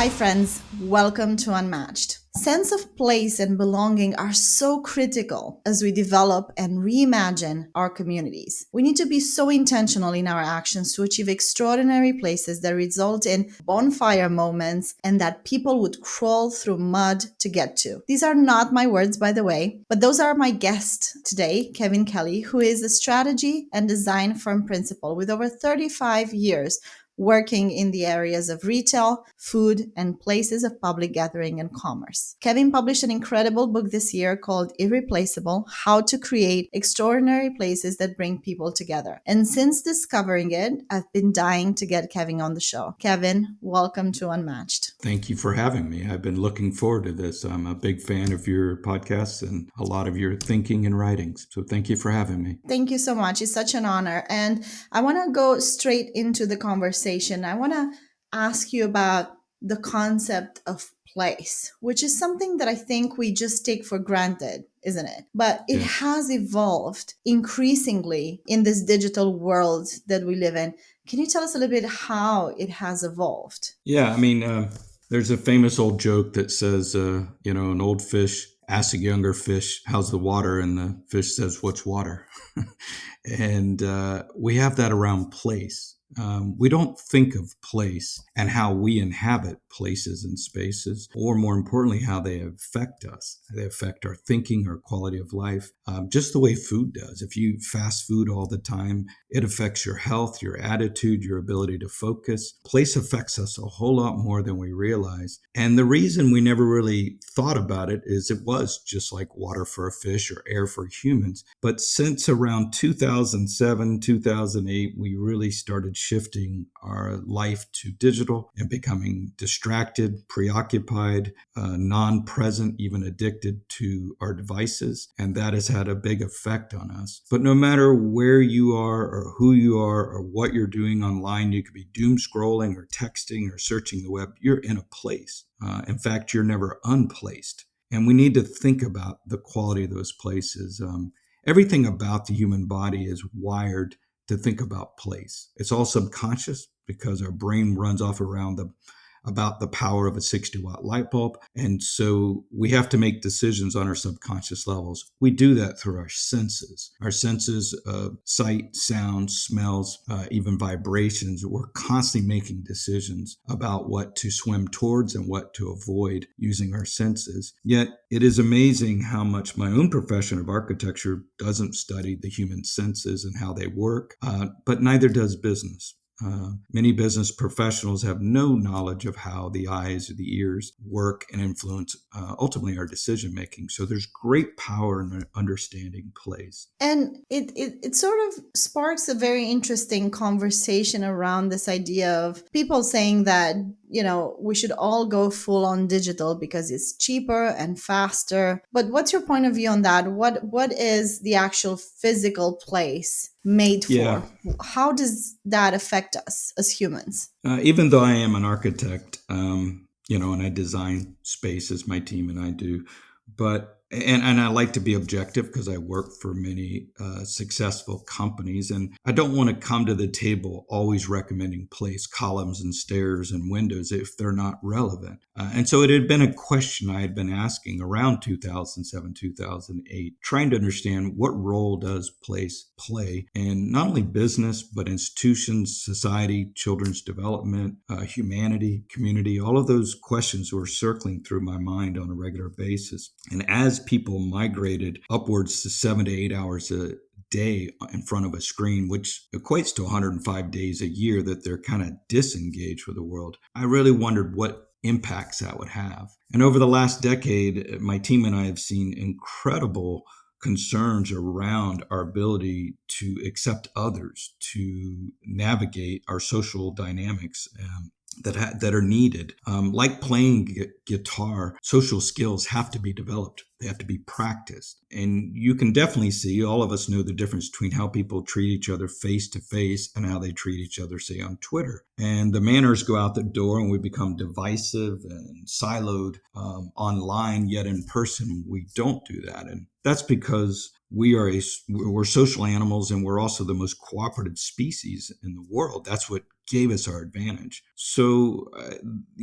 Hi, friends. Welcome to Unmatched. Sense of place and belonging are so critical as we develop and reimagine our communities. We need to be so intentional in our actions to achieve extraordinary places that result in bonfire moments and that people would crawl through mud to get to. These are not my words, by the way, but those are my guests today, Ervin Kelley, who is a strategy and design firm principal with over 35 years working in the areas of retail, food, and places of public gathering and commerce. Kevin published an incredible book this year called Irreplaceable: How to Create Extraordinary Places That Bring People Together. And since discovering it, I've been dying to get Kevin on the show. Kevin, welcome to Unmatched. Thank you for having me. I've been looking forward to this. I'm a big fan of your podcasts and a lot of your thinking and writings. So thank you for having me. Thank you so much. It's such an honor. And I want to go straight into the conversation. I want to ask you about the concept of place, which is something that I think we just take for granted, isn't it? But it Yes. has evolved increasingly in this digital world that we live in. Can you tell us a little bit how it has evolved? Yeah, there's a famous old joke that says, an old fish asks a younger fish, how's the water? And the fish says, what's water? And we have that around place. We don't think of place and how we inhabit places and spaces, or more importantly, how they affect us. They affect our thinking, our quality of life, just the way food does. If you fast food all the time, it affects your health, your attitude, your ability to focus. Place affects us a whole lot more than we realize. And the reason we never really thought about it is it was just like water for a fish or air for humans. But since around 2007, 2008, we really started shifting our life to digital and becoming distracted, preoccupied, non-present, even addicted to our devices. And that has had a big effect on us. But no matter where you are or who you are or what you're doing online, you could be doom scrolling or texting or searching the web. You're in a place. In fact, you're never unplaced. And we need to think about the quality of those places. Everything about the human body is wired to think about place. It's all subconscious because our brain runs off about the power of a 60-watt light bulb. And so we have to make decisions on our subconscious levels. We do that through our senses of sight, sound, smells, even vibrations. We're constantly making decisions about what to swim towards and what to avoid using our senses. Yet it is amazing how much my own profession of architecture doesn't study the human senses and how they work, but neither does business. Many business professionals have no knowledge of how the eyes or the ears work and influence ultimately our decision making. So there's great power in understanding place. And it sort of sparks a very interesting conversation around this idea of people saying that, we should all go full on digital because it's cheaper and faster. But what's your point of view on that? What is the actual physical place made Yeah. for? How does that affect us as humans? Even though I am an architect, and I design spaces, my team and I do, and I like to be objective because I work for many successful companies, and I don't want to come to the table always recommending place columns and stairs and windows if they're not relevant. And so it had been a question I had been asking around 2007, 2008, trying to understand what role does place play in not only business, but institutions, society, children's development, humanity, community. All of those questions were circling through my mind on a regular basis. And as people migrated upwards to 7 to 8 hours a day in front of a screen, which equates to 105 days a year that they're kind of disengaged with the world, I really wondered what impacts that would have. And over the last decade, my team and I have seen incredible concerns around our ability to accept others, to navigate our social dynamics that are needed. Like playing guitar, social skills have to be developed They have to be practiced. And you can definitely see, all of us know the difference between how people treat each other face to face and how they treat each other, say, on Twitter. And the manners go out the door and we become divisive and siloed online, yet in person, we don't do that. And that's because we're social animals, and we're also the most cooperative species in the world. That's what gave us our advantage. So,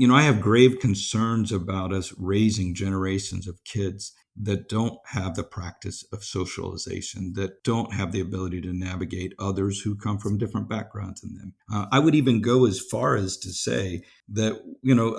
I have grave concerns about us raising generations of kids that don't have the practice of socialization, that don't have the ability to navigate others who come from different backgrounds than them. I would even go as far as to say that,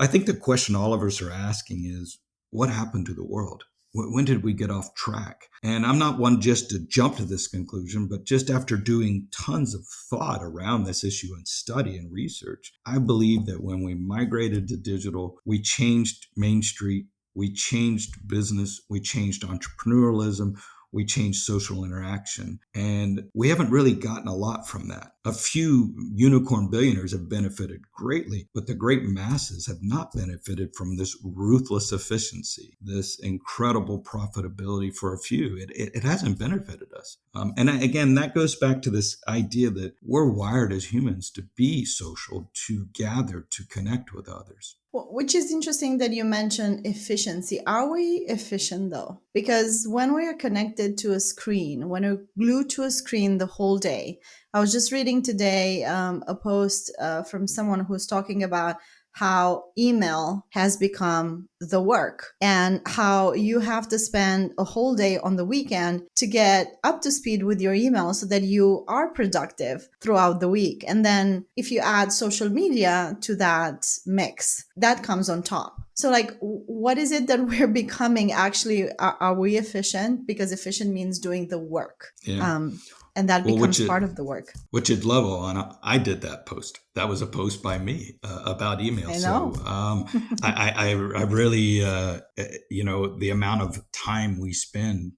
I think the question all of us are asking is, what happened to the world? When did we get off track? And I'm not one just to jump to this conclusion, but just after doing tons of thought around this issue and study and research, I believe that when we migrated to digital, we changed Main Street, we changed business, we changed entrepreneurialism, we changed social interaction. And we haven't really gotten a lot from that. A few unicorn billionaires have benefited greatly, but the great masses have not benefited from this ruthless efficiency, this incredible profitability for a few. It hasn't benefited us. Again, that goes back to this idea that we're wired as humans to be social, to gather, to connect with others. Which is interesting that you mentioned efficiency. Are we efficient though? Because when we are connected to a screen, when we're glued to a screen the whole day, I was just reading today a post from someone who's talking about how email has become the work and how you have to spend a whole day on the weekend to get up to speed with your email so that you are productive throughout the week. And then if you add social media to that mix, that comes on top. So like, what is it that we're becoming actually? Are we efficient? Because efficient means doing the work. Yeah. And that becomes part of the work. Which you'd love, Alana. I did that post. That was a post by me about email. I know. So I really, the amount of time we spend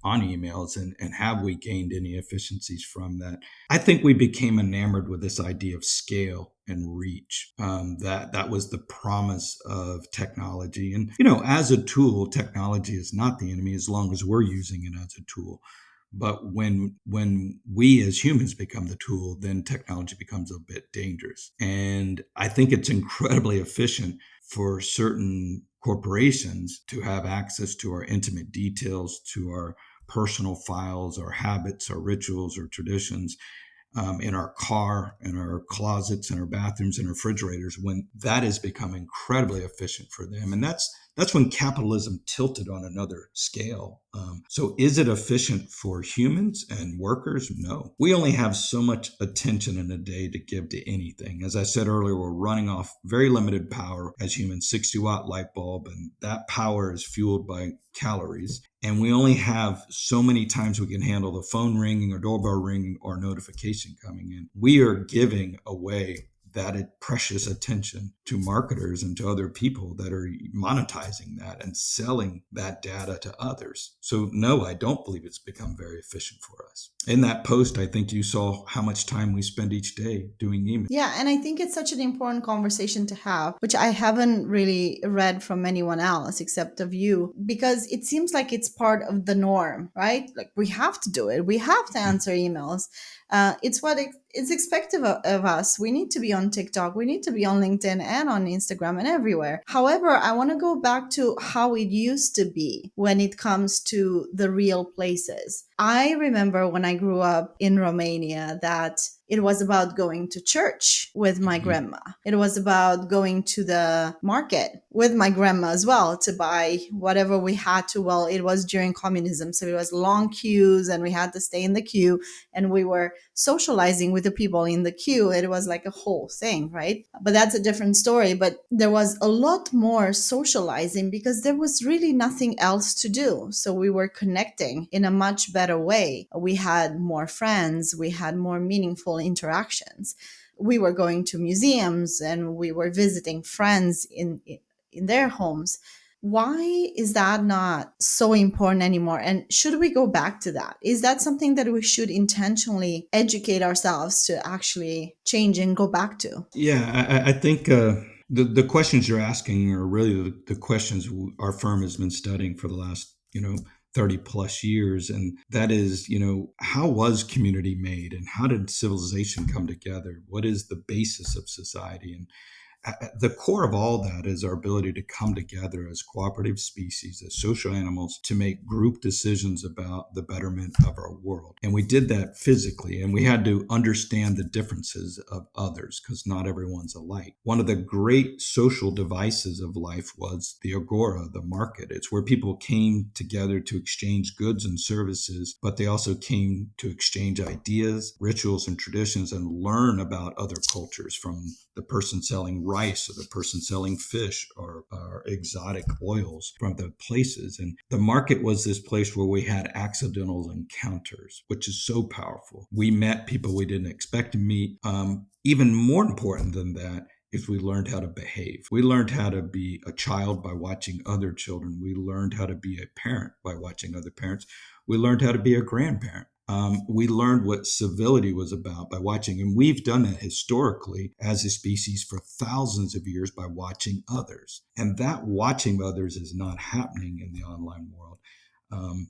on emails and have we gained any efficiencies from that? I think we became enamored with this idea of scale and reach. That was the promise of technology. And, as a tool, technology is not the enemy as long as we're using it as a tool. But when we as humans become the tool, then technology becomes a bit dangerous. And I think it's incredibly efficient for certain corporations to have access to our intimate details, to our personal files, our habits, our rituals, our traditions, in our car, in our closets, in our bathrooms, in our refrigerators, when that has become incredibly efficient for them. And that's when capitalism tilted on another scale. So is it efficient for humans and workers? No. We only have so much attention in a day to give to anything. As I said earlier, we're running off very limited power as humans, 60-watt light bulb, and that power is fueled by calories. And we only have so many times we can handle the phone ringing or doorbell ringing or notification coming in. We are giving away that precious attention to marketers and to other people that are monetizing that and selling that data to others. So no, I don't believe it's become very efficient for us. In that post, I think you saw how much time we spend each day doing email. Yeah, and I think it's such an important conversation to have, which I haven't really read from anyone else except of you, because it seems like it's part of the norm, right? Like we have to do it. We have to answer emails. It's what it's expected of us. We need to be on TikTok. We need to be on LinkedIn and on Instagram and everywhere. However, I want to go back to how it used to be when it comes to the real places. I remember when I grew up in Romania that it was about going to church with my grandma. It was about going to the market with my grandma as well to buy whatever we had to. Well, it was during communism, so it was long queues and we had to stay in the queue and we were socializing with the people in the queue. It was like a whole thing, right? But that's a different story. But there was a lot more socializing because there was really nothing else to do. So we were connecting in a much better way. We had more friends. We had more meaningful interactions. We were going to museums and we were visiting friends in their homes. Why is that not so important anymore? And should we go back to that? Is that something that we should intentionally educate ourselves to actually change and go back to? Yeah, I think the questions you're asking are really the questions our firm has been studying for the last 30 plus years. And that is, how was community made and how did civilization come together? What is the basis of society? And at the core of all that is our ability to come together as cooperative species, as social animals, to make group decisions about the betterment of our world. And we did that physically, and we had to understand the differences of others because not everyone's alike. One of the great social devices of life was the agora, the market. It's where people came together to exchange goods and services, but they also came to exchange ideas, rituals, and traditions and learn about other cultures, from the person selling rice or the person selling fish or exotic oils from the places. And the market was this place where we had accidental encounters, which is so powerful. We met people we didn't expect to meet. Even more important than that is we learned how to behave. We learned how to be a child by watching other children. We learned how to be a parent by watching other parents. We learned how to be a grandparent. We learned what civility was about by watching, and we've done that historically as a species for thousands of years by watching others. And that watching others is not happening in the online world.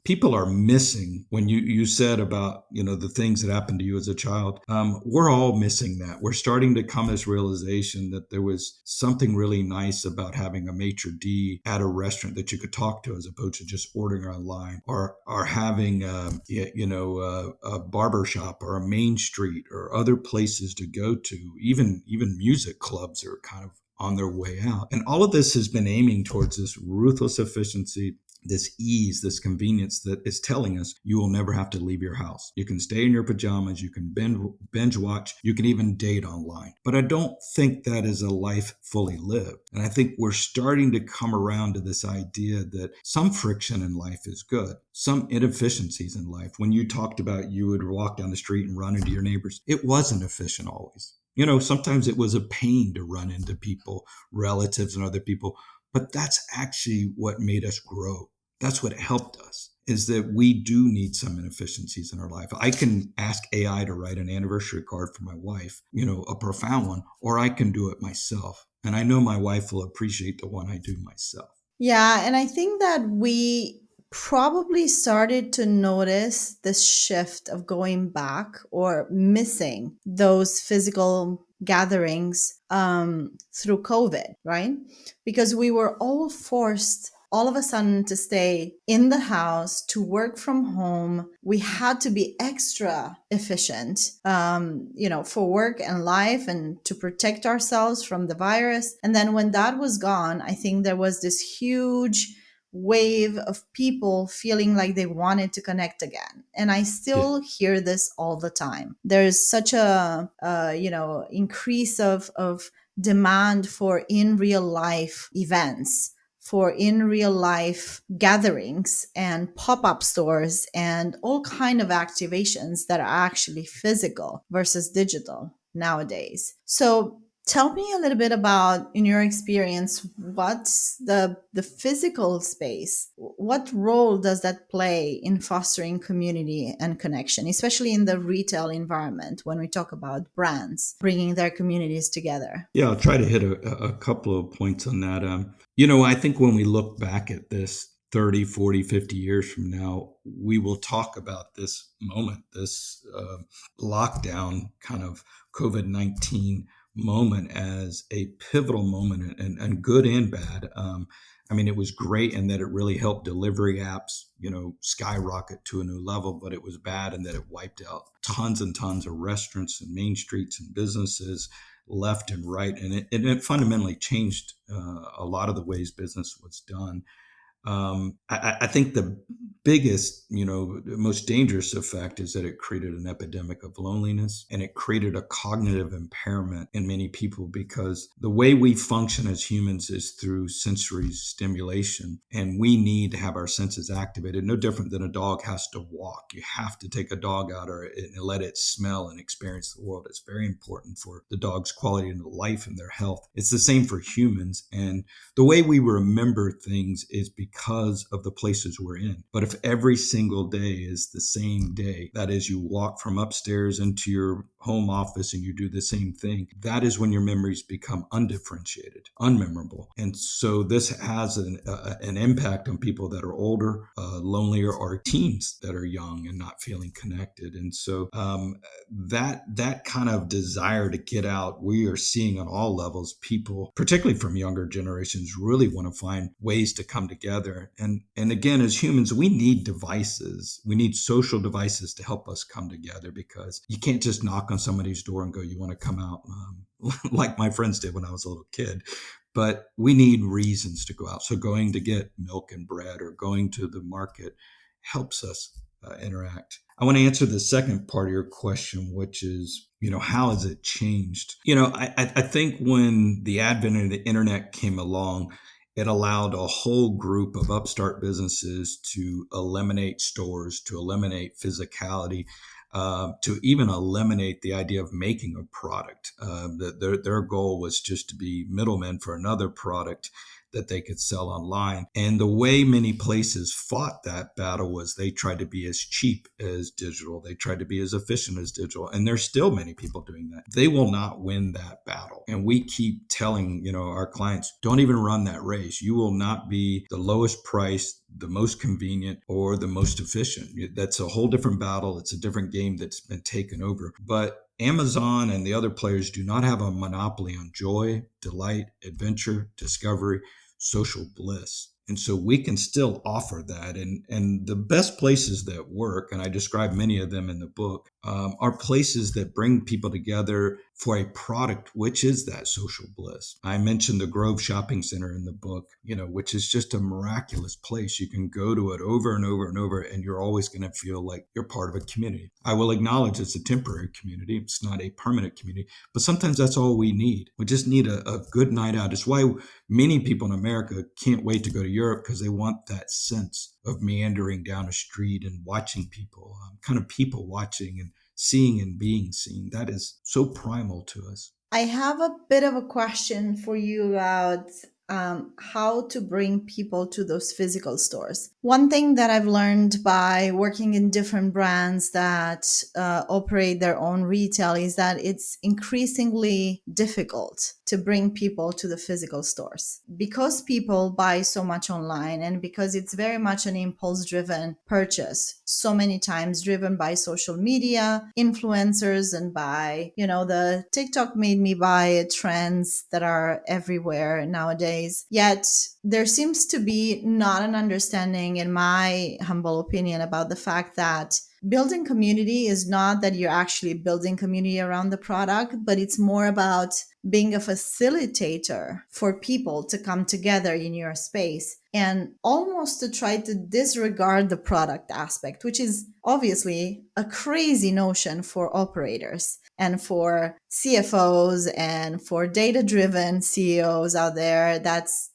People are missing when you said about the things that happened to you as a child. We're all missing that. We're starting to come to this realization that there was something really nice about having a maitre d at a restaurant that you could talk to as opposed to just ordering online, or having a barber shop or a main street or other places to go to. Even music clubs are kind of on their way out. And all of this has been aiming towards this ruthless efficiency, this ease, this convenience that is telling us you will never have to leave your house. You can stay in your pajamas, you can binge watch, you can even date online. But I don't think that is a life fully lived. And I think we're starting to come around to this idea that some friction in life is good, some inefficiencies in life. When you talked about you would walk down the street and run into your neighbors, it wasn't efficient always. Sometimes it was a pain to run into people, relatives and other people, but that's actually what made us grow. That's what helped us, is that we do need some inefficiencies in our life. I can ask AI to write an anniversary card for my wife, a profound one, or I can do it myself. And I know my wife will appreciate the one I do myself. Yeah, and I think that we probably started to notice this shift of going back or missing those physical gatherings through COVID, right? Because we were all forced all of a sudden to stay in the house, to work from home. We had to be extra efficient, for work and life and to protect ourselves from the virus. And then when that was gone, I think there was this huge wave of people feeling like they wanted to connect again. And I Yeah. still hear this all the time. There's such a increase of demand for in real life events, for in real life gatherings and pop-up stores and all kind of activations that are actually physical versus digital nowadays. So tell me a little bit about, in your experience, what's the physical space? What role does that play in fostering community and connection, especially in the retail environment when we talk about brands bringing their communities together? Yeah, I'll try to hit a couple of points on that. I think when we look back at this 30, 40, 50 years from now, we will talk about this moment, this lockdown kind of COVID-19 moment as a pivotal moment, and good and bad. It was great in that it really helped delivery apps, skyrocket to a new level, but it was bad in that it wiped out tons and tons of restaurants and main streets and businesses left and right. And it fundamentally changed a lot of the ways business was done. I think the biggest, most dangerous effect is that it created an epidemic of loneliness, and it created a cognitive impairment in many people, because the way we function as humans is through sensory stimulation, and we need to have our senses activated. No different than a dog has to walk. You have to take a dog out and let it smell and experience the world. It's very important for the dog's quality of life and their health. It's the same for humans, and the way we remember things is because of the places we're in. But if every single day is the same day, that is, you walk from upstairs into your home office and you do the same thing, that is when your memories become undifferentiated, unmemorable. And so this has an impact on people that are older, lonelier, or teens that are young and not feeling connected. And so that kind of desire to get out, we are seeing on all levels, people, particularly from younger generations, really want to find ways to come together. And again, as humans, we need devices. We need social devices to help us come together, because you can't just knock on somebody's door and go, you want to come out, like my friends did when I was a little kid. But we need reasons to go out. So going to get milk and bread or going to the market helps us interact. I want to answer the second part of your question, which is, how has it changed? I think when the advent of the internet came along, it allowed a whole group of upstart businesses to eliminate stores, to eliminate physicality, to even eliminate the idea of making a product. Their goal was just to be middlemen for another product that they could sell online. And the way many places fought that battle was they tried to be as cheap as digital. They tried to be as efficient as digital. And there's still many people doing that. They will not win that battle. And we keep telling, our clients, don't even run that race. You will not be the lowest price, the most convenient, or the most efficient. That's a whole different battle. It's a different game that's been taken over. But Amazon and the other players do not have a monopoly on joy, delight, adventure, discovery, social bliss. And so we can still offer that. And the best places that work, and I describe many of them in the book, are places that bring people together for a product, which is that social bliss. I mentioned the Grove Shopping Center in the book, which is just a miraculous place. You can go to it over and over and over, and you're always going to feel like you're part of a community. I will acknowledge it's a temporary community. It's not a permanent community, but sometimes that's all we need. We just need a good night out. It's why many people in America can't wait to go to Europe, because they want that sense of meandering down a street and watching people, kind of people watching and seeing and being seen. That is so primal to us. I have a bit of a question for you about how to bring people to those physical stores. One thing that I've learned by working in different brands that operate their own retail is that it's increasingly difficult to bring people to the physical stores, because people buy so much online, and because it's very much an impulse driven purchase, so many times driven by social media influencers and by the TikTok made me buy trends that are everywhere nowadays. Yet there seems to be not an understanding, in my humble opinion, about the fact that building community is not that you're actually building community around the product, but it's more about being a facilitator for people to come together in your space, and almost to try to disregard the product aspect, which is obviously a crazy notion for operators and for CFOs and for data-driven CEOs out there. That's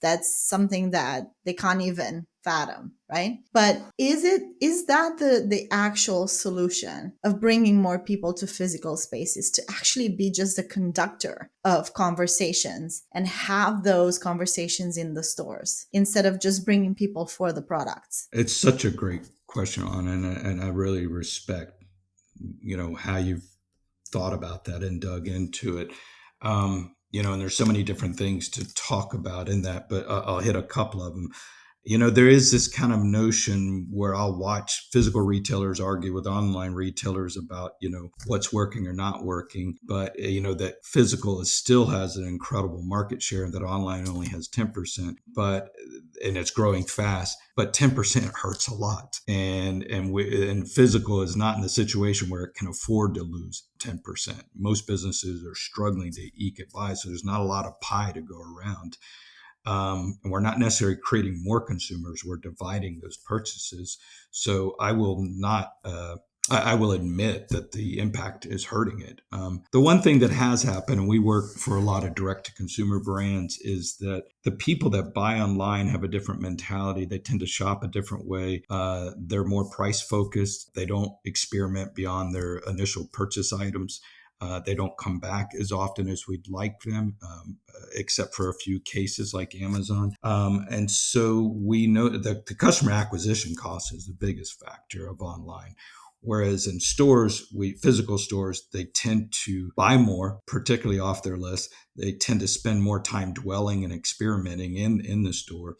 something that they can't even fathom, right? But is that the actual solution of bringing more people to physical spaces, to actually be just a conductor of conversations and have those conversations in the stores instead of just bringing people for the products? It's such a great question, and I really respect, how you've thought about that and dug into it. And there's so many different things to talk about in that, but I'll hit a couple of them. There is this kind of notion where I'll watch physical retailers argue with online retailers about, what's working or not working. But, that physical still has an incredible market share, and that online only has 10%, and it's growing fast, but 10% hurts a lot. And physical is not in the situation where it can afford to lose 10%. Most businesses are struggling to eke it by. So there's not a lot of pie to go around. And we're not necessarily creating more consumers, we're dividing those purchases. So I will not, I will admit that the impact is hurting it. The one thing that has happened, and we work for a lot of direct to consumer brands, is that the people that buy online have a different mentality. They tend to shop a different way. They're more price focused. They don't experiment beyond their initial purchase items. They don't come back as often as we'd like them, except for a few cases like Amazon. And so we know that the customer acquisition cost is the biggest factor of online. Whereas in stores, physical stores, they tend to buy more, particularly off their list. They tend to spend more time dwelling and experimenting in the store,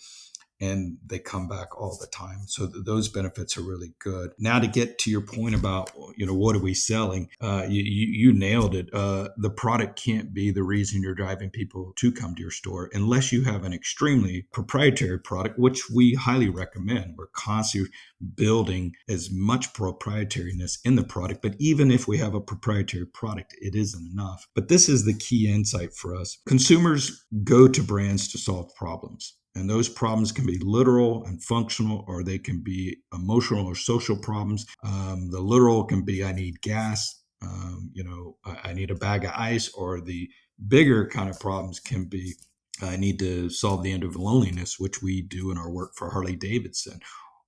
and they come back all the time. So those benefits are really good. Now, to get to your point about, what are we selling? You nailed it. The product can't be the reason you're driving people to come to your store unless you have an extremely proprietary product, which we highly recommend. We're constantly building as much proprietariness in the product. But even if we have a proprietary product, it isn't enough. But this is the key insight for us. Consumers go to brands to solve problems. And those problems can be literal and functional, or they can be emotional or social problems. The literal can be, I need gas, I need a bag of ice, or the bigger kind of problems can be, I need to solve the end of loneliness, which we do in our work for Harley Davidson,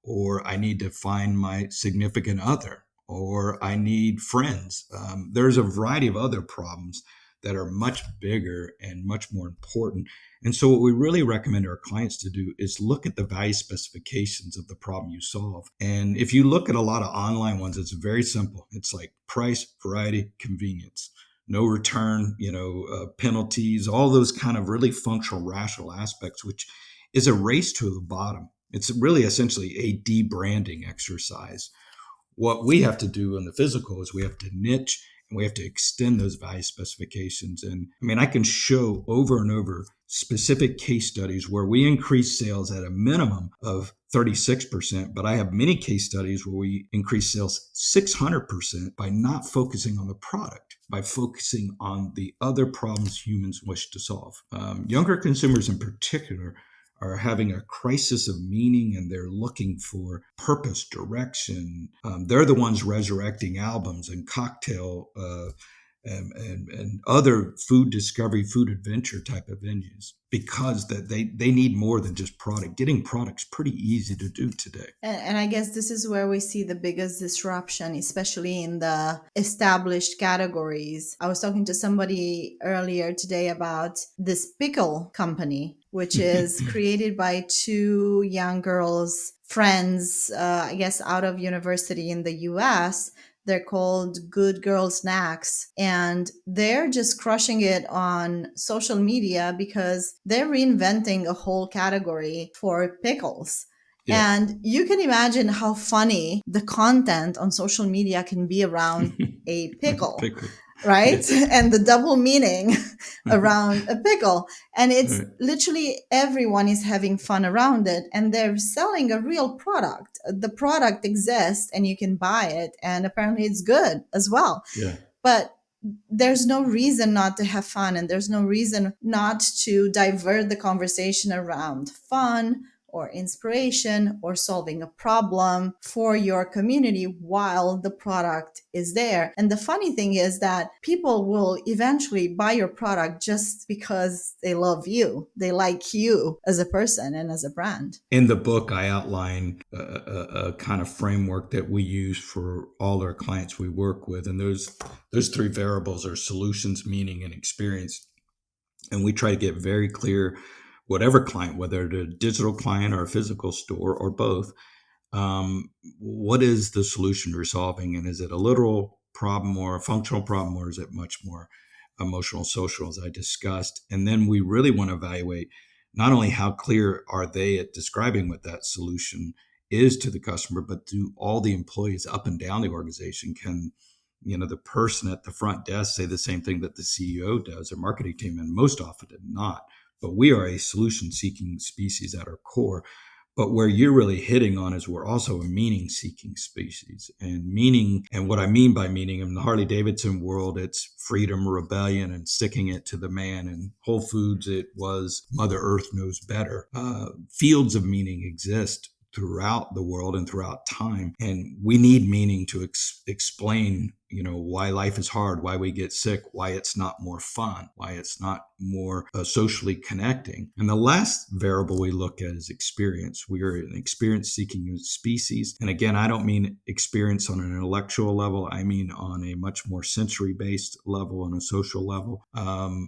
or I need to find my significant other, or I need friends. There's a variety of other problems that are much bigger and much more important. And so what we really recommend our clients to do is look at the value specifications of the problem you solve. And if you look at a lot of online ones, it's very simple. It's like price, variety, convenience, no return, penalties, all those kind of really functional, rational aspects, which is a race to the bottom. It's really essentially a debranding exercise. What we have to do in the physical is we have to niche, and we have to extend those value specifications. And I can show over and over specific case studies where we increase sales at a minimum of 36%, but I have many case studies where we increase sales 600% by not focusing on the product, by focusing on the other problems humans wish to solve. Younger consumers in particular are having a crisis of meaning, and they're looking for purpose, direction. They're the ones resurrecting albums and cocktail and other food discovery, food adventure type of venues, because that they need more than just product. Getting product's pretty easy to do today. And I guess this is where we see the biggest disruption, especially in the established categories. I was talking to somebody earlier today about this pickle company, which is created by two young girls, friends, I guess, out of university in the US. They're called Good Girl Snacks, and they're just crushing it on social media because they're reinventing a whole category for pickles. Yeah. And you can imagine how funny the content on social media can be around a pickle. Right? Yes. And the double meaning around a pickle. And it's literally everyone is having fun around it, and they're selling a real product. The product exists and you can buy it, and apparently it's good as well. Yeah. But there's no reason not to have fun, and there's no reason not to divert the conversation around fun or inspiration or solving a problem for your community while the product is there. And the funny thing is that people will eventually buy your product just because they love you. They like you as a person and as a brand. In the book, I outline a kind of framework that we use for all our clients we work with. And those three variables are solutions, meaning, and experience. And we try to get very clear, whatever client, whether it's a digital client or a physical store or both, what is the solution you're solving? And is it a literal problem or a functional problem, or is it much more emotional, social, as I discussed? And then we really want to evaluate not only how clear are they at describing what that solution is to the customer, but do all the employees up and down the organization, can the person at the front desk say the same thing that the CEO does, or marketing team, and most often not. But we are a solution-seeking species at our core. But where you're really hitting on is we're also a meaning-seeking species. And meaning, and what I mean by meaning, in the Harley-Davidson world, it's freedom, rebellion, and sticking it to the man. And Whole Foods, it was Mother Earth knows better. Fields of meaning exist throughout the world and throughout time. And we need meaning to explain, why life is hard, why we get sick, why it's not more fun, why it's not more socially connecting. And the last variable we look at is experience. We are an experience-seeking species. And again, I don't mean experience on an intellectual level. I mean on a much more sensory-based level and a social level.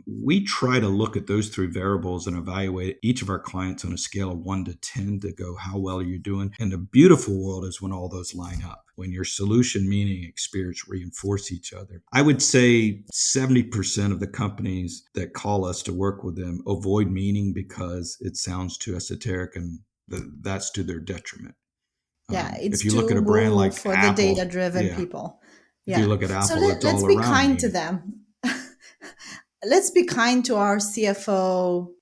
We try to look at those three variables and evaluate each of our clients on a scale of 1 to 10 to go, how well are you doing? And the beautiful world is when all those line up. when your solution, meaning experience, reinforce each other. I would say 70% of the companies that call us to work with them avoid meaning because it sounds too esoteric, and that's to their detriment. Yeah, If it's you look too at a brand woo like for the data Apple, driven yeah, people. if you Yeah. look at So Apple, it's let's all be around kind to meaning. them. Let's be kind to our CFO,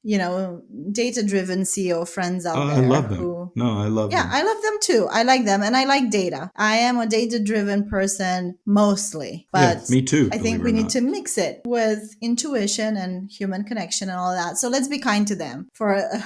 data driven CEO friends Oh, out I there love them. who, No, I love yeah, them. I love them too. I like them and I like data. I am a data driven person mostly, Yeah, but me too, I believe think it or we need not. to mix it with intuition and human connection and all that. So let's be kind to them for a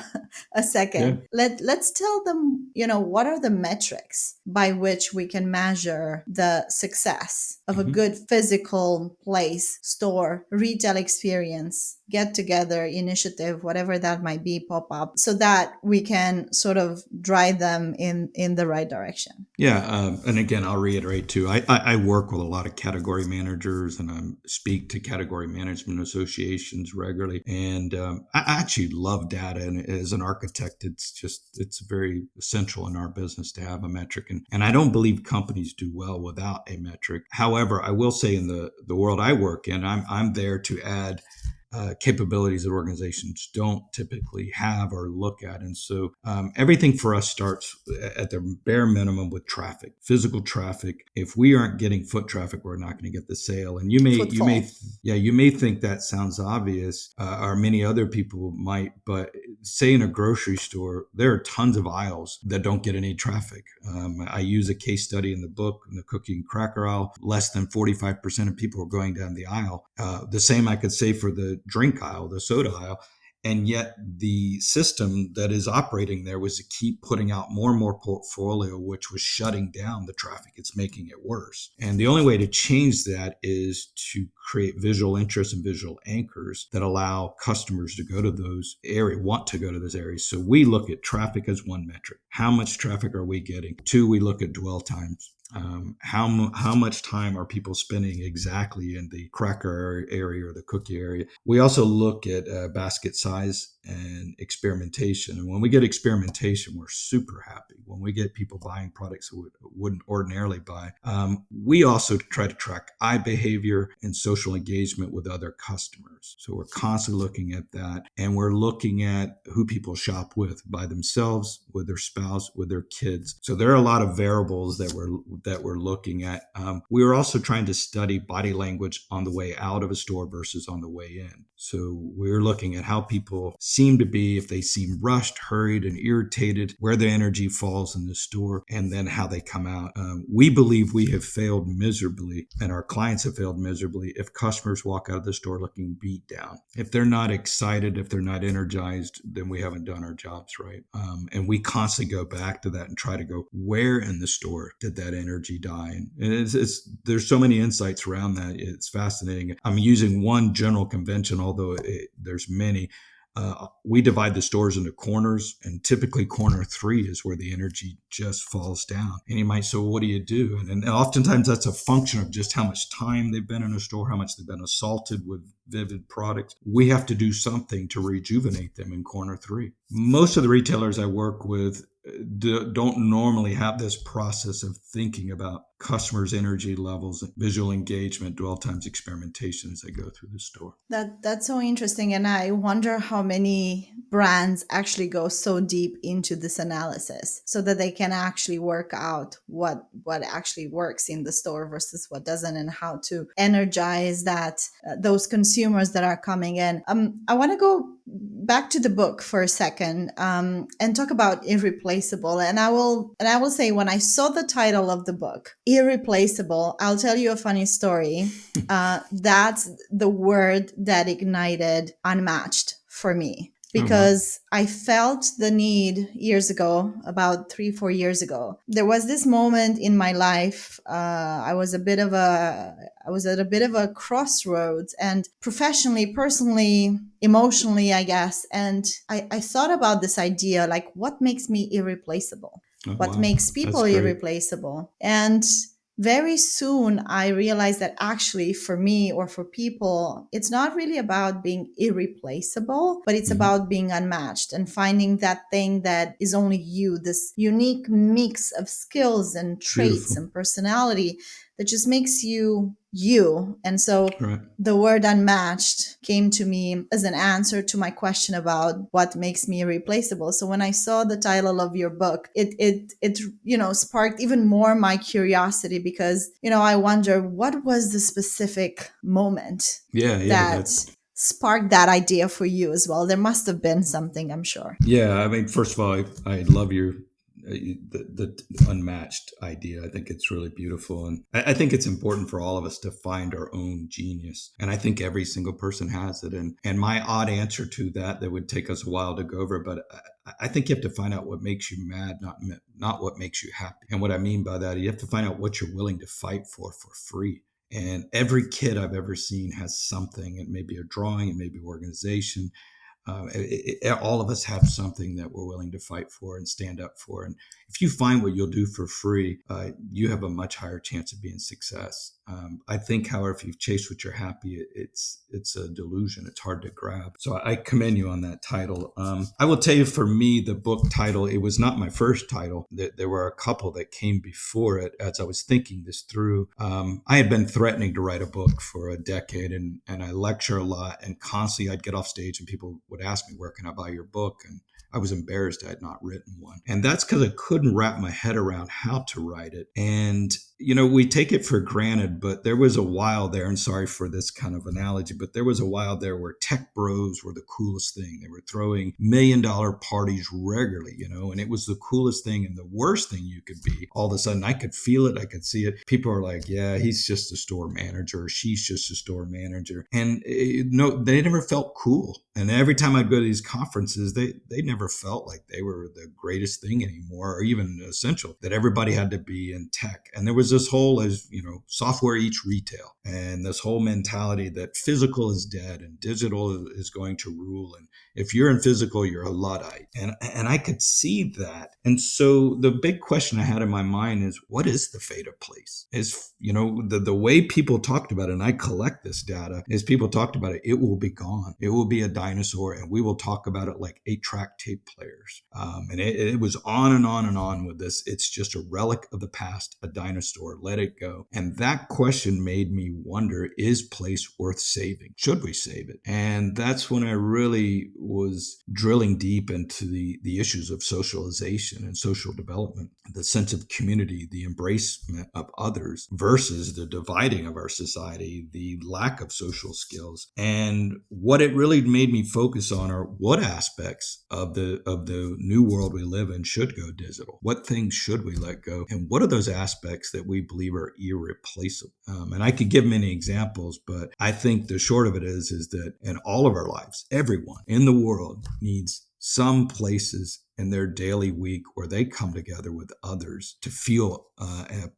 Yeah. second. Let's tell them, what are the metrics by which we can measure the success of a Mhm. good physical place, store, retail experience, get together initiative, whatever that might be, pop up, so that we can sort of drive them in the right direction. Yeah, and again, I'll reiterate too. I work with a lot of category managers, and I speak to category management associations regularly. And I actually love data, and as an architect, it's very essential in our business to have a metric. And I don't believe companies do well without a metric. However, I will say in the world I work in, I'm there to add capabilities that organizations don't typically have or look at. And so everything for us starts at the bare minimum with traffic, physical traffic. If we aren't getting foot traffic, we're not going to get the sale. And Footfall. yeah, you may think that sounds obvious, or many other people might, but say in a grocery store, there are tons of aisles that don't get any traffic. I use a case study in the book, in the cookie and cracker aisle. Less than 45% of people are going down the aisle. The same I could say for the drink aisle, the soda aisle. And yet the system that is operating there was to keep putting out more and more portfolio, which was shutting down the traffic. It's making it worse. And the only way to change that is to create visual interest and visual anchors that allow customers to go to those areas, want to go to those areas. So we look at traffic as one metric. How much traffic are we getting? Two, we look at dwell times. How much time are people spending exactly in the cracker area or the cookie area? We also look at basket size and experimentation. And when we get experimentation, we're super happy. When we get people buying products that wouldn't ordinarily buy, we also try to track eye behavior and social engagement with other customers. So we're constantly looking at that, and we're looking at who people shop with, by themselves, with their spouse, with their kids. So there are a lot of variables that we're looking at. We are also trying to study body language on the way out of a store versus on the way in. So we're looking at how people seem to be, if they seem rushed, hurried, and irritated, where the energy falls in the store, and then how they come out. We believe we have failed miserably, and our clients have failed miserably, if customers walk out of the store looking beat down. If they're not excited, if they're not energized, then we haven't done our jobs right. And we constantly go back to that and try to go, where in the store did that energy die? And there's so many insights around that. It's fascinating. I'm using one general convention, although there's many. We divide the stores into corners, and typically corner 3 is where the energy just falls down. And you might say, well, what do you do? And oftentimes that's a function of just how much time they've been in a store, how much they've been assaulted with vivid products. We have to do something to rejuvenate them in corner 3. Most of the retailers I work with don't normally have this process of thinking about customers' energy levels, visual engagement, dwell times, experimentation as they go through the store. That's so interesting, and I wonder how many brands actually go so deep into this analysis so that they can actually work out what actually works in the store versus what doesn't, and how to energize those consumers that are coming in. I want to go back to the book for a second, and talk about Irreplaceable. And I will say, when I saw the title of the book, Irreplaceable, I'll tell you a funny story. That's the word that ignited Unmatched for me, Oh, wow. because I felt the need years ago, about 3-4 years ago. There was this moment in my life. I was at a bit of a crossroads, and professionally, personally, emotionally, I guess. And I thought about this idea, like, what makes me irreplaceable? Oh, What wow. makes That's people great. irreplaceable? And very soon I realized that actually for me or for people, it's not really about being irreplaceable, but it's Hmm. about being unmatched and finding that thing that is only you, this unique mix of skills and traits Beautiful. and personality that just makes you you. And so Right. the word unmatched came to me as an answer to my question about what makes me irreplaceable. So when I saw the title of your book, it sparked even more my curiosity, because I wonder what was the specific moment Yeah, yeah, that that. sparked that idea for you as well. There must have been something, I'm sure. Yeah, I mean, first of all, I love your the unmatched idea. I think it's really beautiful, and I think it's important for all of us to find our own genius. And I think every single person has it. And my odd answer to that would take us a while to go over, but I think you have to find out what makes you mad, not what makes you happy. And what I mean by that, you have to find out what you're willing to fight for free. And every kid I've ever seen has something. It may be a drawing, it may be organization, all of us have something that we're willing to fight for and stand up for. And if you find what you'll do for free, you have a much higher chance of being success. I think, however, if you've chased what you're happy, it's a delusion. It's hard to grab. So I commend you on that title. I will tell you, for me, the book title, it was not my first title. There were a couple that came before it as I was thinking this through. I had been threatening to write a book for a decade, and I lecture a lot, and constantly I'd get off stage and people would ask me, where can I buy your book? And I was embarrassed I had not written one. And that's because I couldn't wrap my head around how to write it. And we take it for granted, but there was a while there, and sorry for this kind of analogy, but there was a while there where tech bros were the coolest thing. They were throwing $1 million parties regularly, and it was the coolest thing and the worst thing you could be. All of a sudden, I could feel it, I could see it. People are like, yeah, he's just a store manager, or she's just a store manager. And no, they never felt cool. And every time I'd go to these conferences, they never felt like they were the greatest thing anymore, or even essential, that everybody had to be in tech. And there was this whole, as software eats retail, and this whole mentality that physical is dead and digital is going to rule. And if you're in physical, you're a Luddite. And I could see that. And so the big question I had in my mind is, what is the fate of place? Is, the way people talked about it, and I collect this data, is people talked about it, it will be gone. It will be a dinosaur, and we will talk about it like 8-track tape players. And it was on and on and on with this. It's just a relic of the past, a dinosaur. Let it go. And that question made me wonder, is place worth saving? Should we save it? And that's when I really was drilling deep into the issues of socialization and social development, the sense of community, the embracement of others versus the dividing of our society, the lack of social skills. And what it really made me focus on are what aspects of the new world we live in should go digital. What things should we let go? And what are those aspects that we believe are irreplaceable? And I could give many examples, but I think the short of it is that in all of our lives, everyone in the world needs some places in their daily week where they come together with others to feel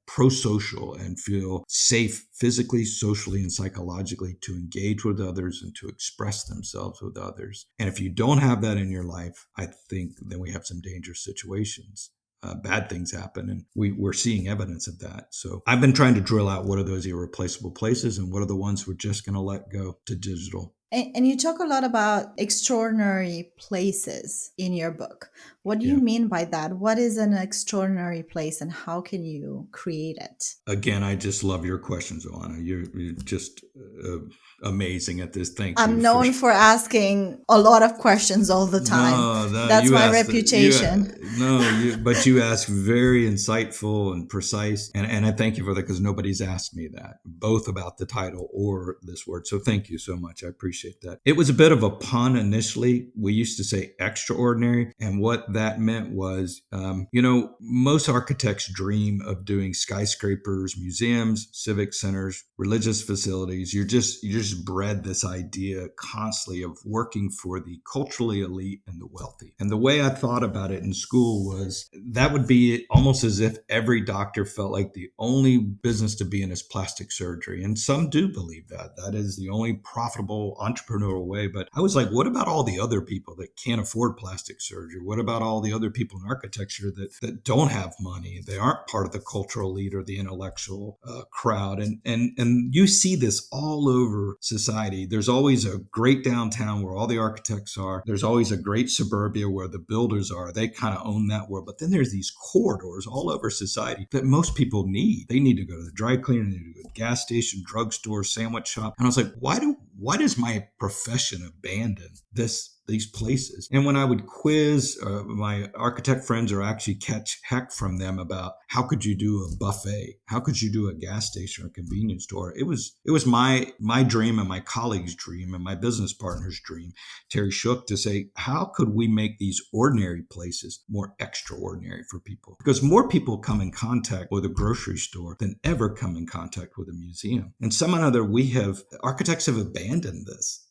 pro-social and feel safe physically, socially, and psychologically, to engage with others and to express themselves with others. And if you don't have that in your life, I think then we have some dangerous situations. Bad things happen, and we're seeing evidence of that. So I've been trying to drill out what are those irreplaceable places and what are the ones we're just going to let go to digital. And you talk a lot about extraordinary places in your book. What do you Yeah. mean by that? What is an extraordinary place and how can you create it? Again, I just love your questions, Alana. You're just amazing at this. Thank you I'm for. known for asking a lot of questions all the time. No, no, That's you my asked reputation. but you asked very insightful and precise, and I thank you for that, because nobody's asked me that, both about the title or this word. So thank you so much. I appreciate that. It was a bit of a pun initially. We used to say extraordinary, and what that meant was, most architects dream of doing skyscrapers, museums, civic centers, religious facilities. You're you're just bred this idea constantly of working for the culturally elite and the wealthy. And the way I thought about it in school was that would be almost as if every doctor felt like the only business to be in is plastic surgery. And some do believe that that is the only profitable entrepreneurial way. But I was like, what about all the other people that can't afford plastic surgery? What about all the other people in architecture that don't have money? They aren't part of the cultural elite or the intellectual crowd. And you see this all over society. There's always a great downtown where all the architects are. There's always a great suburbia where the builders are. They kind of own that world. But then there's these corridors all over society that most people need. They need to go to the dry cleaner, they need to go to the gas station, drugstore, sandwich shop. And I was like, why does my profession abandon these places? And when I would quiz my architect friends or actually catch heck from them about how could you do a buffet? How could you do a gas station or a convenience store? It was my dream and my colleagues' dream and my business partner's dream, Terry Shook, to say, how could we make these ordinary places more extraordinary for people? Because more people come in contact with a grocery store than ever come in contact with a museum. And somehow or other, architects have abandoned this.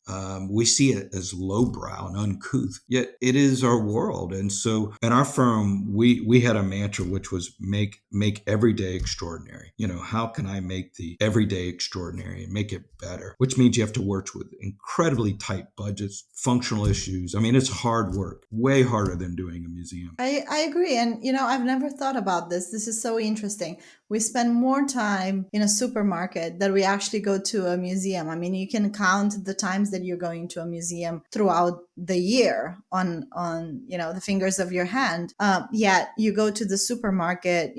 We see it as lowbrow and uncouth, yet it is our world. And so in our firm, we had a mantra, which was make every day extraordinary. How can I make the everyday extraordinary and make it better? Which means you have to work with incredibly tight budgets, functional issues. I mean, it's hard work, way harder than doing a museum. I agree. And, I've never thought about this. This is so interesting. We spend more time in a supermarket than we actually go to a museum. I mean, you can count the times that you're going to a museum throughout the year on the fingers of your hand. Yet you go to the supermarket,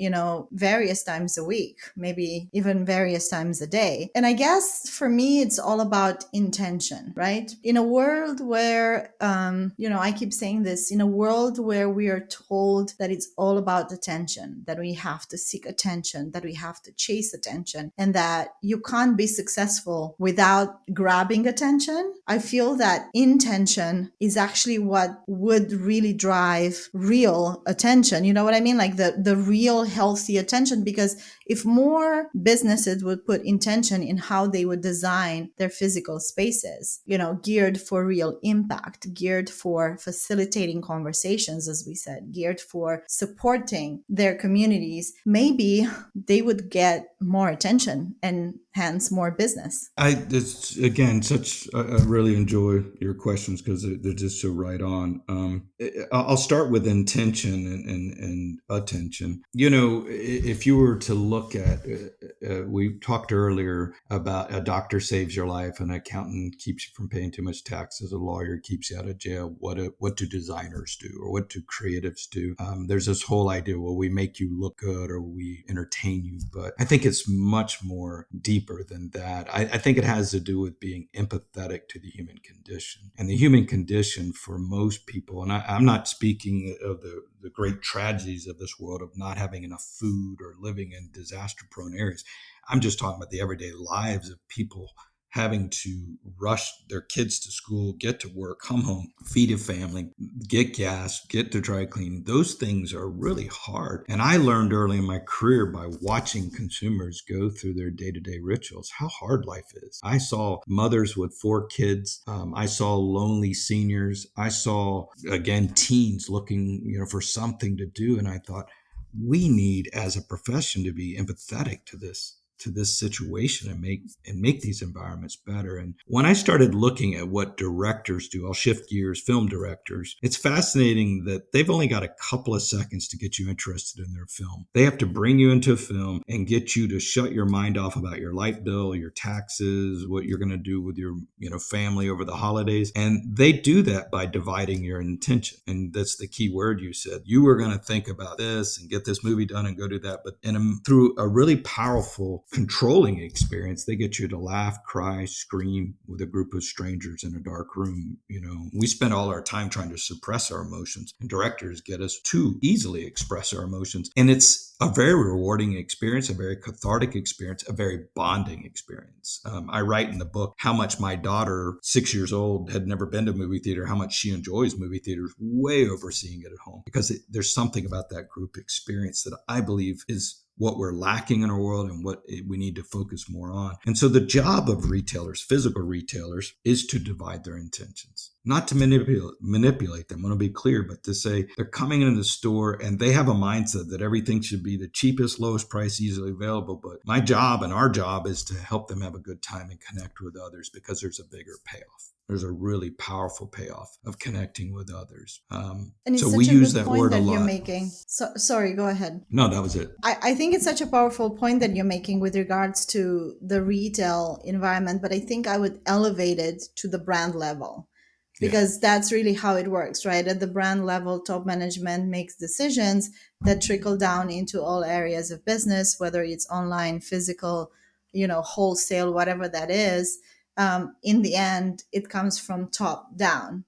various times a week, maybe even various times a day. And I guess for me, it's all about intention, right? In a world where, I keep saying this, in a world where we are told that it's all about attention, that we have to seek attention, that we have to chase attention, and that you can't be successful without grabbing attention. I feel that intention is actually what would really drive real attention. You know what I mean? Like the real healthy attention, because if more businesses would put intention in how they would design their physical spaces, geared for real impact, geared for facilitating conversations, as we said, geared for supporting their communities, maybe they would get more attention and hence more business. It's again I really enjoy your questions because they're just so right on. I'll start with intention and attention. If you were to look at, we talked earlier about a doctor saves your life, an accountant keeps you from paying too much taxes, a lawyer keeps you out of jail. What do designers do, or what do creatives do? There's this whole idea, well, we make you look good or we entertain you, but I think it's much more deeper than that. I think it has to do with being empathetic to the human condition. And the human condition for most people, and I'm not speaking of the great tragedies of this world of not having enough food or living in disaster-prone areas. I'm just talking about the everyday lives of people having to rush their kids to school, get to work, come home, feed a family, get gas, get to dry cleaning. Those things are really hard. And I learned early in my career by watching consumers go through their day-to-day rituals, how hard life is. I saw mothers with 4 kids. I saw lonely seniors. I saw, again, teens looking, for something to do. And I thought, we need as a profession to be empathetic to this situation and make these environments better. And when I started looking at what directors do, I'll shift gears, film directors, it's fascinating that they've only got a couple of seconds to get you interested in their film. They have to bring you into a film and get you to shut your mind off about your light bill, your taxes, what you're going to do with your family over the holidays. And they do that by dividing your intention. And that's the key word you said. You were going to think about this and get this movie done and go do that. But through a really powerful controlling experience, they get you to laugh, cry, scream with a group of strangers in a dark room. We spend all our time trying to suppress our emotions, and directors get us to easily express our emotions. And it's a very rewarding experience, a very cathartic experience, a very bonding experience. I write in the book how much my daughter, 6 years old, had never been to a movie theater, how much she enjoys movie theaters way over seeing it at home, because there's something about that group experience that I believe is what we're lacking in our world and what we need to focus more on. And so the job of retailers, physical retailers, is to divide their intentions, not to manipulate them. I want to be clear, but to say they're coming into the store and they have a mindset that everything should be the cheapest, lowest price, easily available. But my job and our job is to help them have a good time and connect with others, because there's a bigger payoff. There's a really powerful payoff of connecting with others. And So it's we such a use good that point word a that you're lot. making. So, sorry, go ahead. No, that was it. I think it's such a powerful point that you're making with regards to the retail environment, but I think I would elevate it to the brand level, Yeah, because that's really how it works, right? At the brand level, top management makes decisions that trickle down into all areas of business, whether it's online, physical, wholesale, whatever that is. In the end, it comes from top down.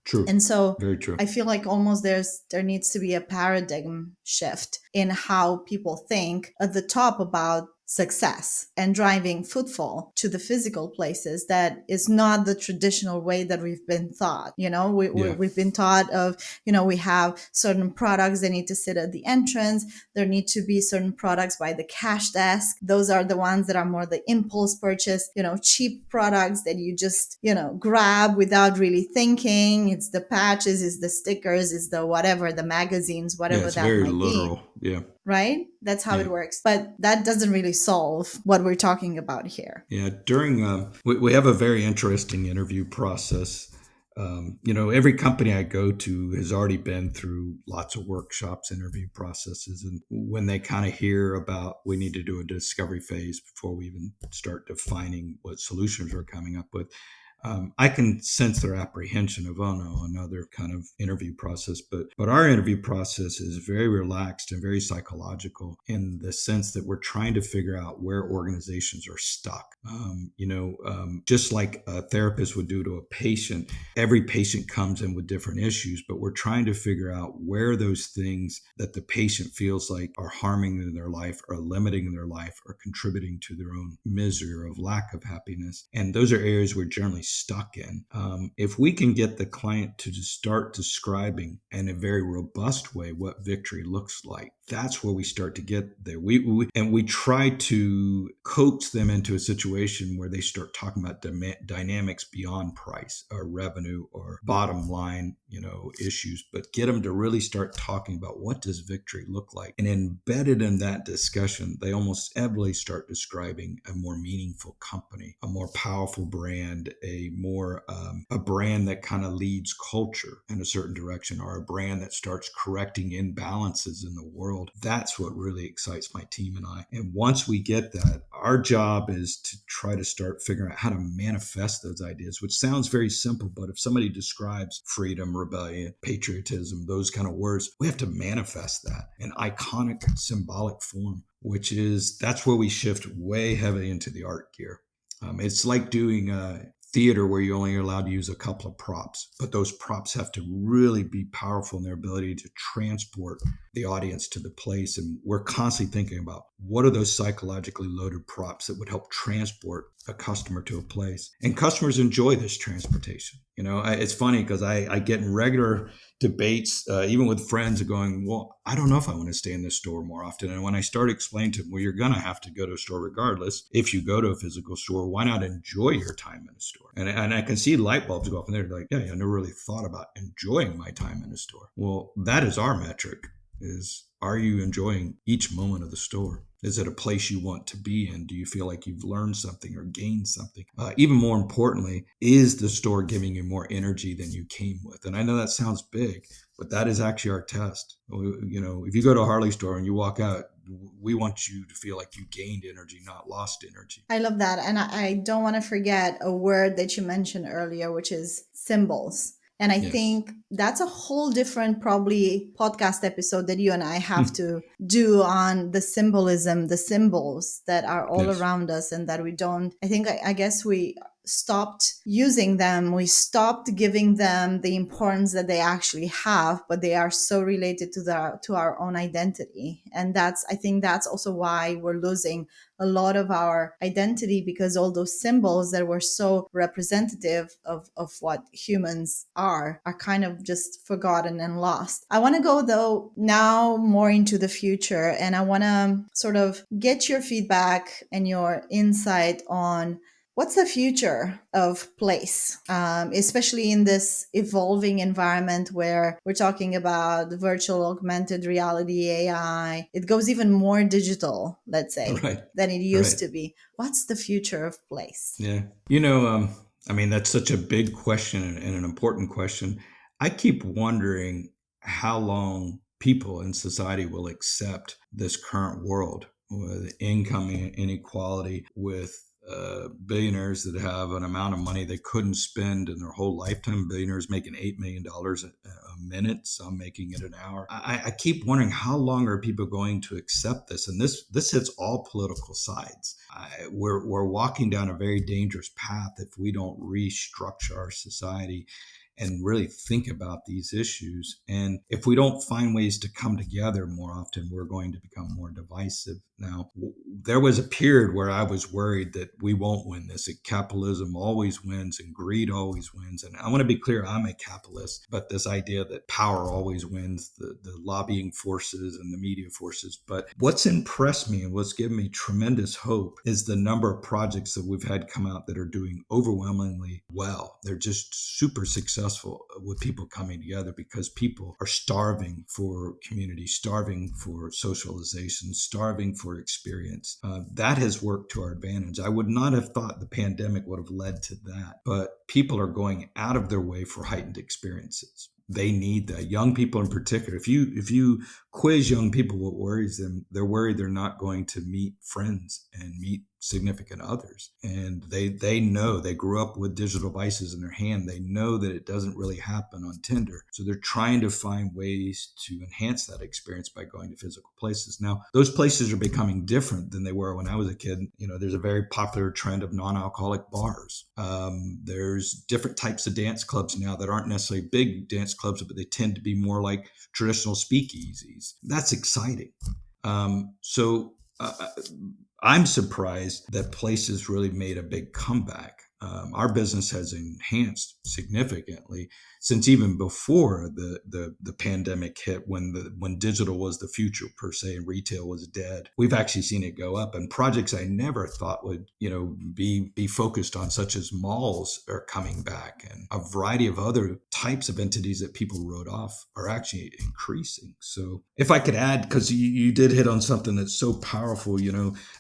true. And so Very true. I feel like almost there needs to be a paradigm shift in how people think at the top about success and driving footfall to the physical places. That is not the traditional way that we've been taught. Yeah, We've been taught of, we have certain products that need to sit at the entrance. There need to be certain products by the cash desk. Those are the ones that are more the impulse purchase, cheap products that you just, grab without really thinking. It's the patches, it's the stickers, it's the whatever, the magazines, yeah, whatever it's that very might be, literal. Yeah, right? That's how yeah. it works. But that doesn't really solve what we're talking about here. Yeah, during we have a very interesting interview process. Every company I go to has already been through lots of workshops, interview processes, and when they kind of hear about we need to do a discovery phase before we even start defining what solutions we're coming up with, I can sense their apprehension of, oh no, another kind of interview process. But our interview process is very relaxed and very psychological, in the sense that we're trying to figure out where organizations are stuck. Just like a therapist would do to a patient, every patient comes in with different issues, but we're trying to figure out where those things that the patient feels like are harming in their life, or limiting their life, or contributing to their own misery or of lack of happiness. And those are areas we're generally stuck in. If we can get the client to just start describing in a very robust way what victory looks like, that's where we start to get there. We try to coax them into a situation where they start talking about dynamics beyond price or revenue or bottom line, issues, but get them to really start talking about what does victory look like. And embedded in that discussion, they almost inevitably start describing a more meaningful company, a more powerful brand, a brand that kind of leads culture in a certain direction, or a brand that starts correcting imbalances in the world. That's what really excites my team and I. And once we get that, our job is to try to start figuring out how to manifest those ideas, which sounds very simple, but if somebody describes freedom, rebellion, patriotism, those kind of words, we have to manifest that in iconic, symbolic form, that's where we shift way heavily into the art gear. It's like doing theater where you only are allowed to use a couple of props, but those props have to really be powerful in their ability to transport the audience to the place. And we're constantly thinking about what are those psychologically loaded props that would help transport a customer to a place. And customers enjoy this transportation. It's funny because I get in regular debates, even with friends, going, well, I don't know if I want to stay in this store more often. And when I start explaining to them, well, you're going to have to go to a store regardless. If you go to a physical store, why not enjoy your time in a store? And I can see light bulbs go off, and they're like, yeah, I never really thought about enjoying my time in a store. Well, that is our metric. Are you enjoying each moment of the store? Is it a place you want to be in? Do you feel like you've learned something or gained something? Even more importantly, is the store giving you more energy than you came with? And I know that sounds big, but that is actually our test. If you go to a Harley store and you walk out, we want you to feel like you gained energy, not lost energy. I love that. And I don't want to forget a word that you mentioned earlier, which is symbols. And I Yes. think that's a whole different, probably, podcast episode that you and I have to do on the symbolism, the symbols that are all Yes. around us, and that we don't, I think, I guess we stopped using them. We stopped giving them the importance that they actually have, but they are so related to our own identity. And I think that's also why we're losing a lot of our identity, because all those symbols that were so representative of what humans are kind of just forgotten and lost. I want to go though now more into the future, and I want to sort of get your feedback and your insight on what's the future of place, especially in this evolving environment where we're talking about virtual augmented reality, AI. It goes even more digital, let's say, Right. than it used Right. to be. What's the future of place? Yeah. I mean, that's such a big question and an important question. I keep wondering how long people in society will accept this current world with income inequality, with billionaires that have an amount of money they couldn't spend in their whole lifetime. Billionaires making $8 million a minute, some making it an hour. I keep wondering how long are people going to accept this? And this hits all political sides. We're walking down a very dangerous path if we don't restructure our society and really think about these issues. And if we don't find ways to come together more often, we're going to become more divisive. Now, there was a period where I was worried that we won't win this. That capitalism always wins and greed always wins. And I want to be clear, I'm a capitalist, but this idea that power always wins, the lobbying forces and the media forces. But what's impressed me and what's given me tremendous hope is the number of projects that we've had come out that are doing overwhelmingly well. They're just super successful with people coming together because people are starving for community, starving for socialization, starving for experience. That has worked to our advantage. I would not have thought the pandemic would have led to that, but people are going out of their way for heightened experiences. They need that. Young people in particular. If you quiz young people what worries them, they're worried they're not going to meet friends and meet significant others. And they know, they grew up with digital devices in their hand. They know that it doesn't really happen on Tinder. So they're trying to find ways to enhance that experience by going to physical places. Now, those places are becoming different than they were when I was a kid. There's a very popular trend of non-alcoholic bars. There's different types of dance clubs now that aren't necessarily big dance clubs, but they tend to be more like traditional speakeasies. That's exciting. So I'm surprised that places really made a big comeback. Our business has enhanced significantly since even before the pandemic hit, when digital was the future per se and retail was dead. We've actually seen it go up, and projects I never thought would be focused on, such as malls, are coming back, and a variety of other types of entities that people wrote off are actually increasing. So if I could add, because you did hit on something that's so powerful,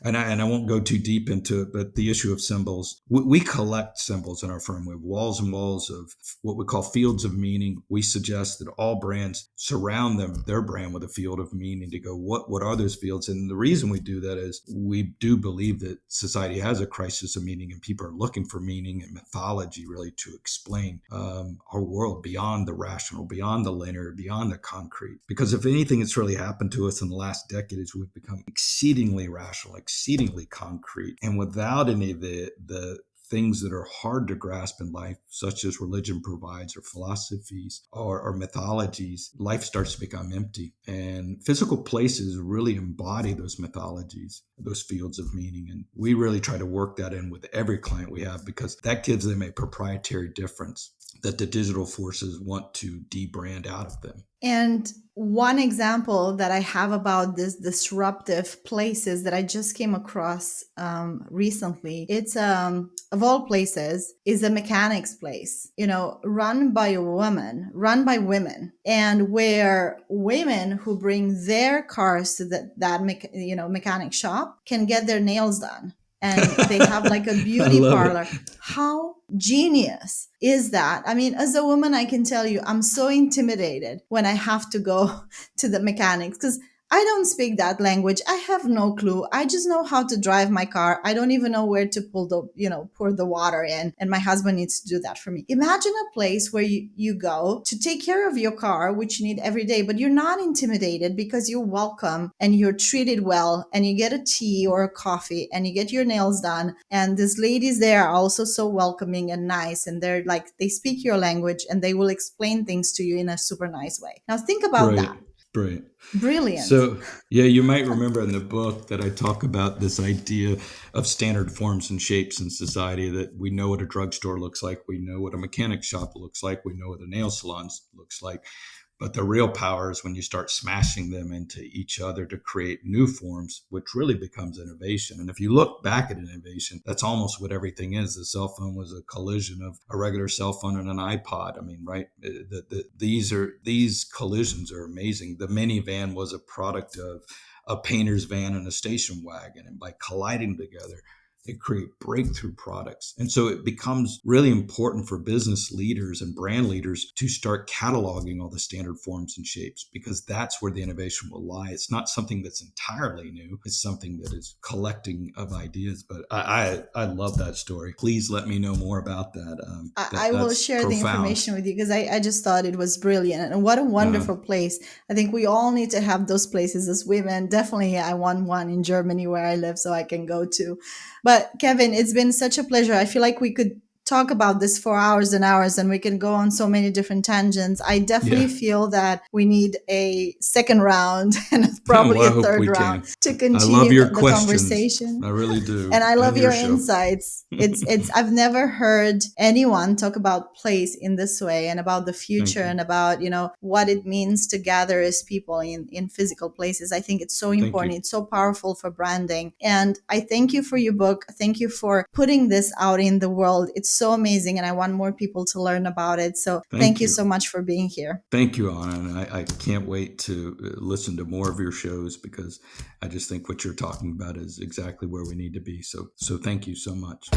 and I won't go too deep into it, but the issue of symbols. We collect symbols in our firm. We have walls and walls of what we call fields of meaning. We suggest that all brands surround their brand with a field of meaning to go, what are those fields? And the reason we do that is we do believe that society has a crisis of meaning, and people are looking for meaning and mythology really to explain our world beyond the rational, beyond the linear, beyond the concrete. Because if anything that's really happened to us in the last decade is we've become exceedingly rational, exceedingly concrete, and without any of the things that are hard to grasp in life, such as religion provides, or philosophies, or mythologies, life starts to become empty. And physical places really embody those mythologies, those fields of meaning. And we really try to work that in with every client we have, because that gives them a proprietary difference that the digital forces want to debrand out of them. And one example that I have about this disruptive places that I just came across recently, it's of all places, is a mechanics place, run by by women, and where women who bring their cars to that mechanic shop can get their nails done. And they have like a I beauty love parlor. it. How genius is that? I mean, as a woman, I can tell you, I'm so intimidated when I have to go to the mechanics, because I don't speak that language. I have no clue. I just know how to drive my car. I don't even know where to pull the, pour the water in. And my husband needs to do that for me. Imagine a place where you go to take care of your car, which you need every day, but you're not intimidated because you're welcome and you're treated well and you get a tea or a coffee and you get your nails done. And these ladies there are also so welcoming and nice. And they're like, they speak your language and they will explain things to you in a super nice way. Now think about Right. that. Right. Brilliant. So, yeah, you might remember in the book that I talk about this idea of standard forms and shapes in society, that we know what a drugstore looks like, we know what a mechanic shop looks like, we know what a nail salon looks like. But the real power is when you start smashing them into each other to create new forms, which really becomes innovation. And if you look back at innovation, that's almost what everything is. The cell phone was a collision of a regular cell phone and an iPod. I mean, right? These collisions are amazing. The minivan was a product of a painter's van and a station wagon, and by colliding together, they create breakthrough products. And so it becomes really important for business leaders and brand leaders to start cataloging all the standard forms and shapes, because that's where the innovation will lie. It's not something that's entirely new. It's something that is collecting of ideas. But I love that story. Please let me know more about that. I will That's share the profound. information with you because I just thought it was brilliant. And what a Uh, wonderful place. I think we all need to have those places as women. Definitely, I want one in Germany where I live so I can go to. But Kevin, it's been such a pleasure. I feel like we could talk about this for hours and hours and we can go on so many different tangents. I definitely yeah. feel that we need a second round and Well, probably I a hope third we round can. to I love continue your the questions. conversation. I really And do. I love And your your show. insights. It's I've never heard anyone talk about place in this way and about the Thank future you. and about, what it means to gather as people in physical places. I think it's so Thank important. you. It's so powerful for branding. And I thank you for your book. Thank you for putting this out in the world. It's so amazing and I want more people to learn about it. So thank Thank you you. so much for being here. Thank you, Anna. And I can't wait to listen to more of your shows, because I just think what you're talking about is exactly where we need to be. So thank you so much.